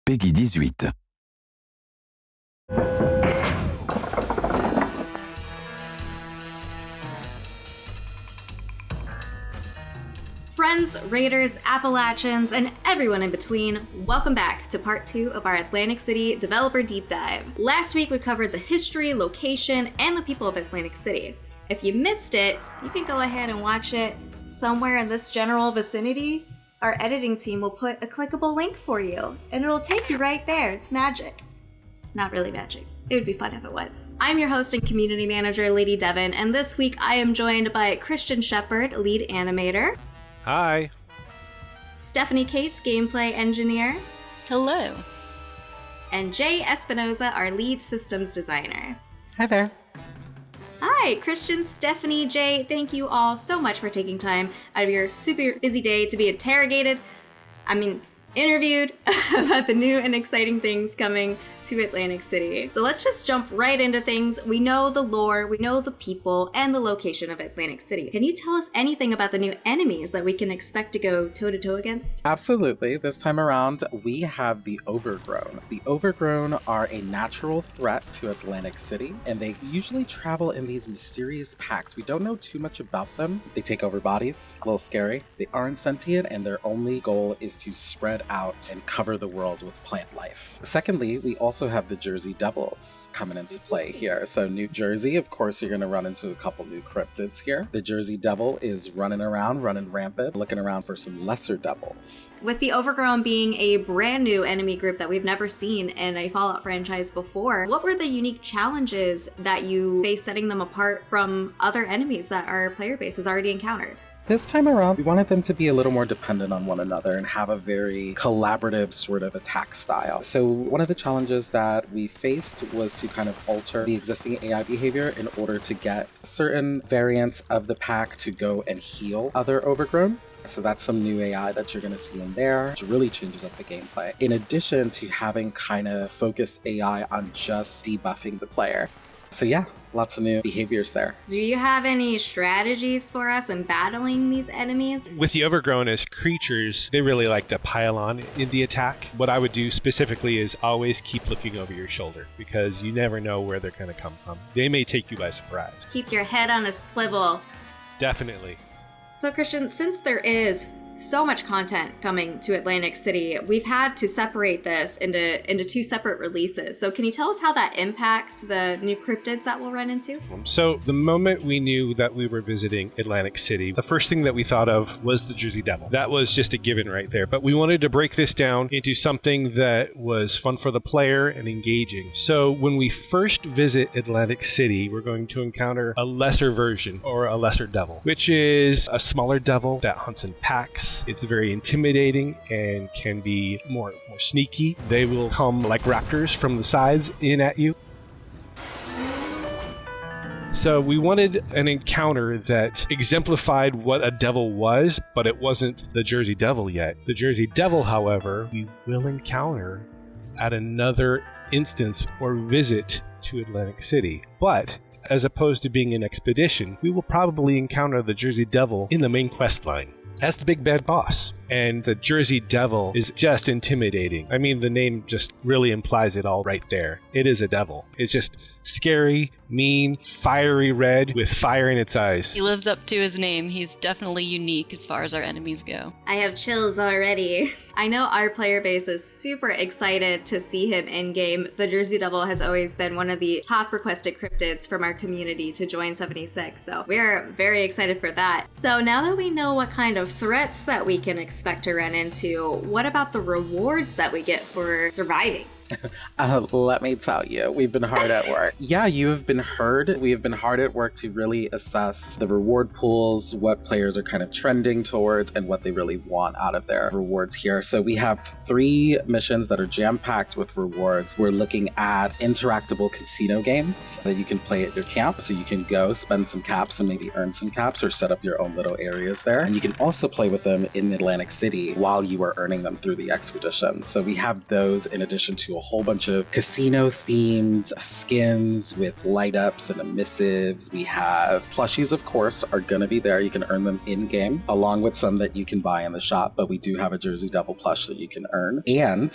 Peggy 18. Friends, Raiders, Appalachians, and everyone in between, welcome back to part 2 of our Atlantic City Developer Deep Dive. Last week we covered the history, location, and the people of Atlantic City. If you missed it, you can go ahead and watch it somewhere in this general vicinity. Our editing team will put a clickable link for you, and it'll take you right there. It's magic. Not really magic. It would be fun if it was. I'm your host and community manager, Lady Devon, and this week I am joined by Christian Shepard, lead animator. Hi. Stephanie Cates, gameplay engineer. Hello. And Jay Espinoza, our lead systems designer. Hi there. Hi, Christian, Stephanie, Jay, thank you all so much for taking time out of your super busy day to be interviewed about the new and exciting things coming to Atlantic City. So let's just jump right into things. We know the lore, we know the people, and the location of Atlantic City. Can you tell us anything about the new enemies that we can expect to go toe-to-toe against? Absolutely. This time around, we have the Overgrown. The Overgrown are a natural threat to Atlantic City, and they usually travel in these mysterious packs. We don't know too much about them. They take over bodies, a little scary. They aren't sentient, and their only goal is to spread out and cover the world with plant life. Secondly, we also have the Jersey Devils coming into play here. So New Jersey, of course, you're going to run into a couple new cryptids here. The Jersey Devil is running rampant, looking around for some lesser devils. With the Overgrown being a brand new enemy group that we've never seen in a Fallout franchise before, what were the unique challenges that you faced setting them apart from other enemies that our player base has already encountered? This time around, we wanted them to be a little more dependent on one another and have a very collaborative sort of attack style. So one of the challenges that we faced was to kind of alter the existing AI behavior in order to get certain variants of the pack to go and heal other Overgrown. So that's some new AI that you're going to see in there, which really changes up the gameplay. In addition to having kind of focused AI on just debuffing the player. So yeah, lots of new behaviors there. Do you have any strategies for us in battling these enemies? With the Overgrown as creatures, they really like to pile on in the attack. What I would do specifically is always keep looking over your shoulder because you never know where they're going to come from. They may take you by surprise. Keep your head on a swivel. Definitely. So Christian, since there is so much content coming to Atlantic City, we've had to separate this into 2 separate releases. So can you tell us how that impacts the new cryptids that we'll run into? So the moment we knew that we were visiting Atlantic City, the first thing that we thought of was the Jersey Devil. That was just a given right there. But we wanted to break this down into something that was fun for the player and engaging. So when we first visit Atlantic City, we're going to encounter a lesser version or a lesser devil, which is a smaller devil that hunts in packs. It's very intimidating and can be more sneaky. They will come like raptors from the sides in at you. So we wanted an encounter that exemplified what a devil was, but it wasn't the Jersey Devil yet. The Jersey Devil, however, we will encounter at another instance or visit to Atlantic City. But as opposed to being an expedition, we will probably encounter the Jersey Devil in the main quest line as the big bad boss. And the Jersey Devil is just intimidating. I mean, the name just really implies it all right there. It is a devil. It's just scary, mean, fiery red with fire in its eyes. He lives up to his name. He's definitely unique as far as our enemies go. I have chills already. I know our player base is super excited to see him in-game. The Jersey Devil has always been one of the top requested cryptids from our community to join 76, so we're very excited for that. So now that we know what kind of threats that we can expect to run into, what about the rewards that we get for surviving? Let me tell you, we've been hard at work. Yeah, you have been heard. We have been hard at work to really assess the reward pools, what players are kind of trending towards, and what they really want out of their rewards here. So we have 3 missions that are jam-packed with rewards. We're looking at interactable casino games that you can play at your camp. So you can go spend some caps and maybe earn some caps or set up your own little areas there. And you can also play with them in Atlantic City while you are earning them through the expedition. So we have those in addition to a whole bunch of casino-themed skins with light-ups and emissives. We have plushies, of course, are going to be there. You can earn them in-game, along with some that you can buy in the shop, but we do have a Jersey Devil plush that you can earn. And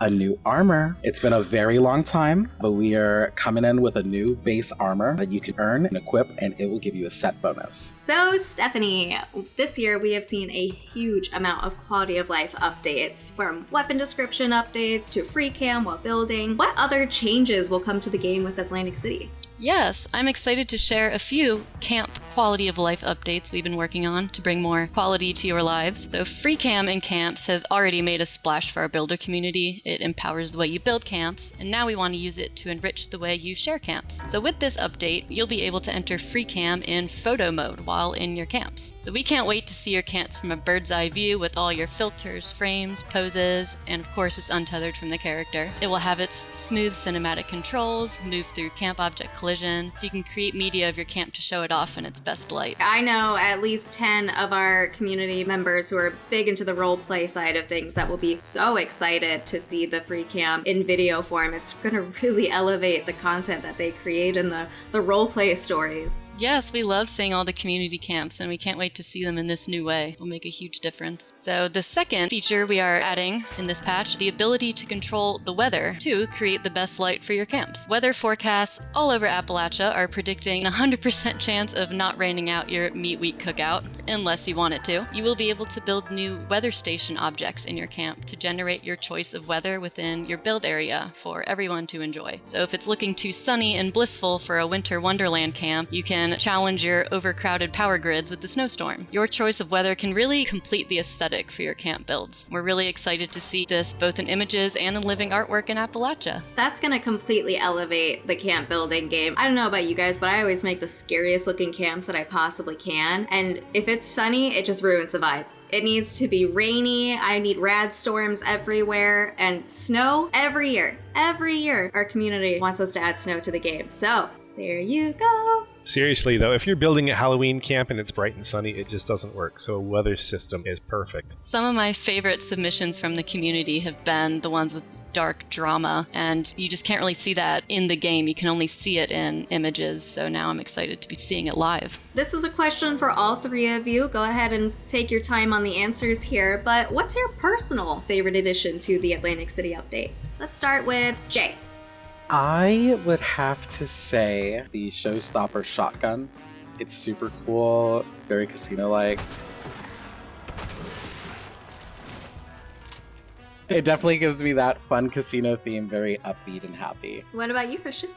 a new armor. It's been a very long time, but we are coming in with a new base armor that you can earn and equip, and it will give you a set bonus. So, Stephanie, this year we have seen a huge amount of quality of life updates, from weapon description updates to free cam while building. What other changes will come to the game with Atlantic City? Yes, I'm excited to share a few camp quality of life updates we've been working on to bring more quality to your lives. So free cam in camps has already made a splash for our builder community. It empowers the way you build camps, and now we want to use it to enrich the way you share camps. So with this update, you'll be able to enter free cam in photo mode while in your camps. So we can't wait to see your camps from a bird's eye view with all your filters, frames, poses, and of course it's untethered from the character. It will have its smooth cinematic controls, move through camp object collision, so you can create media of your camp to show it off in its best light. I know at least 10 of our community members who are big into the role play side of things that will be so excited to see the free cam in video form. It's going to really elevate the content that they create in the role play stories. Yes, we love seeing all the community camps, and we can't wait to see them in this new way. It'll make a huge difference. So the second feature we are adding in this patch, the ability to control the weather to create the best light for your camps. Weather forecasts all over Appalachia are predicting a 100% chance of not raining out your meat week cookout, unless you want it to. You will be able to build new weather station objects in your camp to generate your choice of weather within your build area for everyone to enjoy. So if it's looking too sunny and blissful for a winter wonderland camp, you can challenge your overcrowded power grids with the snowstorm. Your choice of weather can really complete the aesthetic for your camp builds. We're really excited to see this both in images and in living artwork in Appalachia. That's going to completely elevate the camp building game. I don't know about you guys, but I always make the scariest looking camps that I possibly can. And if it's sunny, it just ruins the vibe. It needs to be rainy. I need rad storms everywhere and snow every year. Every year, our community wants us to add snow to the game. So there you go. Seriously, though, if you're building a Halloween camp and it's bright and sunny, it just doesn't work. So a weather system is perfect. Some of my favorite submissions from the community have been the ones with dark drama, and you just can't really see that in the game. You can only see it in images, so now I'm excited to be seeing it live. This is a question for all three of you. Go ahead and take your time on the answers here, but what's your personal favorite addition to the Atlantic City update? Let's start with Jay. I would have to say the Showstopper shotgun. It's super cool, very casino-like. It definitely gives me that fun casino theme, very upbeat and happy. What about you, Christian?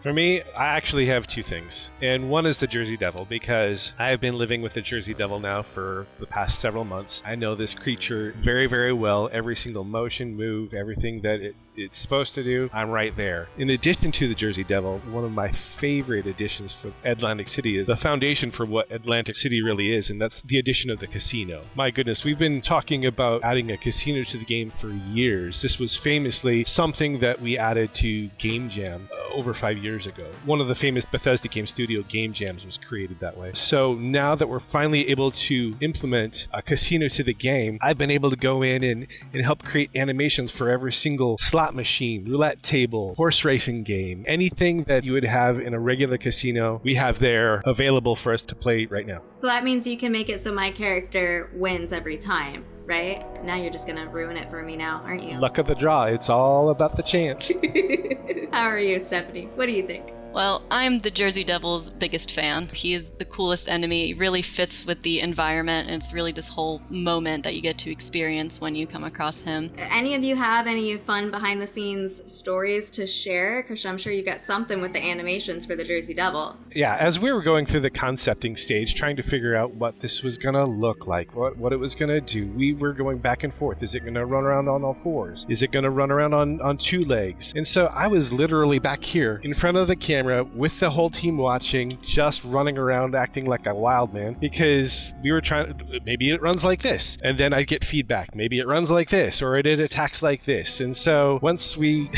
For me, I actually have two things. And one is the Jersey Devil, because I have been living with the Jersey Devil now for the past several months. I know this creature very, very well. Every single motion, move, everything that it's supposed to do, I'm right there. In addition to the Jersey Devil, one of my favorite additions for Atlantic City is the foundation for what Atlantic City really is, and that's the addition of the casino. My goodness, we've been talking about adding a casino to the game for years. This was famously something that we added to Game Jam over 5 years ago. One of the famous Bethesda game studio game jams was created that way. So now that we're finally able to implement a casino to the game, I've been able to go in and help create animations for every single slot machine, roulette table, horse racing game, anything that you would have in a regular casino, we have there available for us to play right now. So that means you can make it so my character wins every time, right? Now you're just gonna ruin it for me now, aren't you? Luck of the draw. It's all about the chance. How are you, Stephanie? What do you think? Well, I'm the Jersey Devil's biggest fan. He is the coolest enemy. He really fits with the environment, and it's really this whole moment that you get to experience when you come across him. Any of you have any fun behind-the-scenes stories to share? Because I'm sure you got something with the animations for the Jersey Devil. Yeah, as we were going through the concepting stage, trying to figure out what this was going to look like, what it was going to do, we were going back and forth. Is it going to run around on all fours? Is it going to run around on two legs? And so I was literally back here in front of the camera with the whole team watching, just running around acting like a wild man, because we were trying, maybe it runs like this, and then I'd get feedback, maybe it runs like this, or it attacks like this. And so once we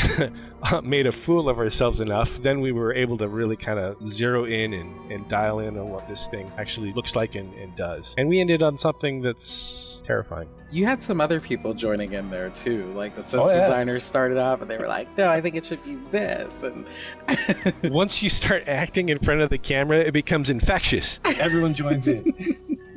made a fool of ourselves enough, then we were able to really kind of zero in and dial in on what this thing actually looks like and does. And we ended on something that's terrifying. You had some other people joining in there too, like the system designers started up and they were like, no, I think it should be this. And once you start acting in front of the camera, it becomes infectious. Everyone joins in.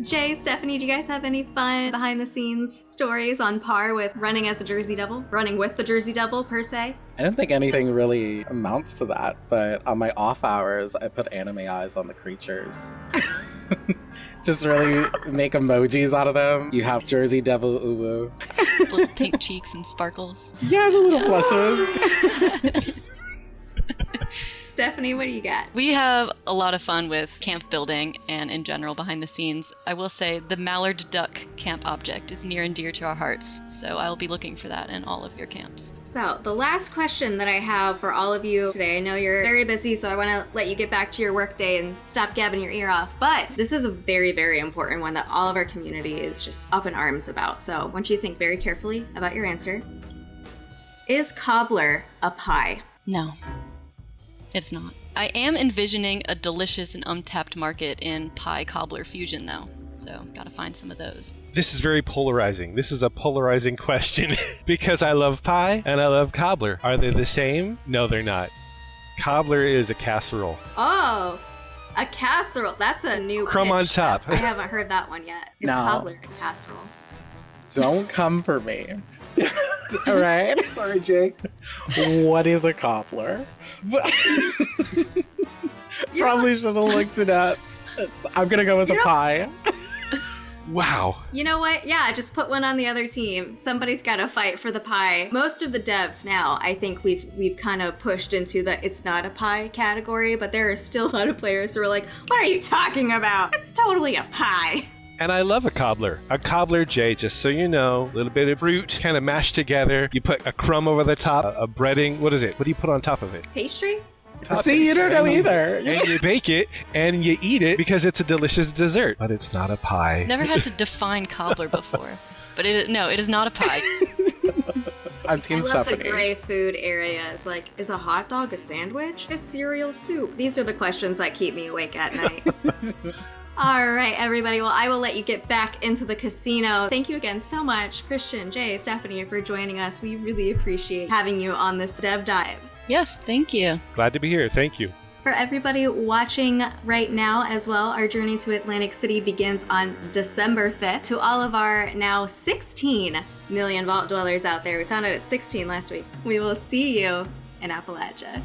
Jay, Stephanie, do you guys have any fun behind the scenes stories on par with running as a Jersey Devil? Running with the Jersey Devil, per se? I don't think anything really amounts to that, but on my off hours, I put anime eyes on the creatures. Just really make emojis out of them. You have Jersey Devil Uwu. Little pink cheeks and sparkles. Yeah, the little flushes. Stephanie, what do you got? We have a lot of fun with camp building and in general behind the scenes. I will say the mallard duck camp object is near and dear to our hearts, so I'll be looking for that in all of your camps. So, the last question that I have for all of you today, I know you're very busy, so I want to let you get back to your workday and stop gabbing your ear off, but this is a very, very important one that all of our community is just up in arms about, so I want you to think very carefully about your answer. Is cobbler a pie? No. It's not. I am envisioning a delicious and untapped market in pie cobbler fusion, though. So, gotta find some of those. This is very polarizing. This is a polarizing question because I love pie and I love cobbler. Are they the same? No, they're not. Cobbler is a casserole. Oh, a casserole. That's a new Crumb on pitch. top. I haven't heard that one yet. Is No. cobbler a casserole? Don't come for me. All right? Sorry, Jake. What is a cobbler? Probably should have looked it up. I'm going to go with a pie. Wow. You know what? Yeah, just put one on the other team. Somebody's got to fight for the pie. Most of the devs now, I think we've kind of pushed into the it's not a pie category, but there are still a lot of players who are like, what are you talking about? It's totally a pie. And I love a cobbler. A cobbler, Jay, just so you know, a little bit of fruit kind of mashed together. You put a crumb over the top, a breading. What is it? What do you put on top of it? Pastry? See, you don't know either. And you bake it and you eat it because it's a delicious dessert. But it's not a pie. Never had to define cobbler before. But it is not a pie. I'm Team I love Stephanie. the gray food areas. Like, is a hot dog a sandwich? A cereal soup? These are the questions that keep me awake at night. All right, everybody. Well, I will let you get back into the casino. Thank you again so much, Christian, Jay, Stephanie, for joining us. We really appreciate having you on this dev dive. Yes, thank you. Glad to be here. Thank you. For everybody watching right now as well, our journey to Atlantic City begins on December 5th. To all of our now 16 million vault dwellers out there, we found out it's 16 last week. We will see you in Appalachia.